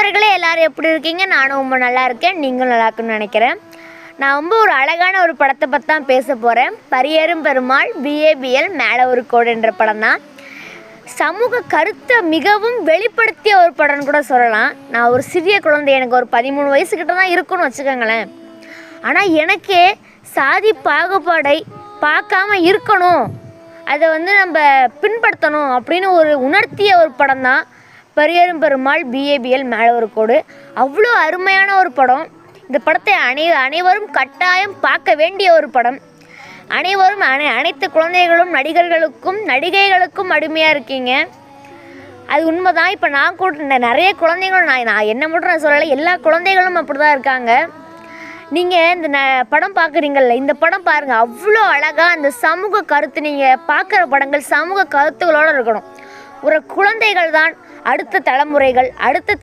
நண்பர்களே எல்லாரும் எப்படி இருக்கீங்க? நானும் ரொம்ப நல்லா இருக்கேன். நீங்களும் நல்லா இருக்குன்னு நினைக்கிறேன். நான் ரொம்ப ஒரு அழகான ஒரு படத்தை பற்றி தான் பேச போகிறேன். பரியேறும் பெருமாள் BABL மேலே ஒரு கோடு என்ற படம் தான். சமூக கருத்தை மிகவும் வெளிப்படுத்திய ஒரு படம்னு கூட சொல்லலாம். நான் ஒரு சிறிய குழந்தை, எனக்கு ஒரு 13 வயசுக்கிட்ட தான் இருக்குன்னு வச்சுக்கோங்களேன். ஆனால் எனக்கே சாதி பாகுபாடை பார்க்காம இருக்கணும், அதை நம்ம பின்படுத்தணும் அப்படின்னு ஒரு உணர்த்திய ஒரு படம் தான் பரியேறும் பெருமாள் BABL மேலே ஒரு கோடு. அவ்வளோ அருமையான ஒரு படம். இந்த படத்தை அனைவரும் கட்டாயம் பார்க்க வேண்டிய ஒரு படம். அனைவரும் அனைத்து குழந்தைகளும் நடிகைகளுக்கும் அடிமையாக இருக்கீங்க. அது உண்மைதான். இப்போ நான் கூட நிறைய குழந்தைகளும் நான் என்ன மட்டும் நான் சொல்லலை, எல்லா குழந்தைகளும் அப்படி தான் இருக்காங்க. நீங்கள் இந்த படம் பார்க்குறீங்கள்ல, இந்த படம் பாருங்கள். அவ்வளோ அழகாக அந்த சமூக கருத்து, நீங்கள் பார்க்குற படங்கள் சமூக கருத்துகளோடு இருக்கணும். ஒரு குழந்தைகள் தான் அடுத்த தலைமுறைகள், அடுத்த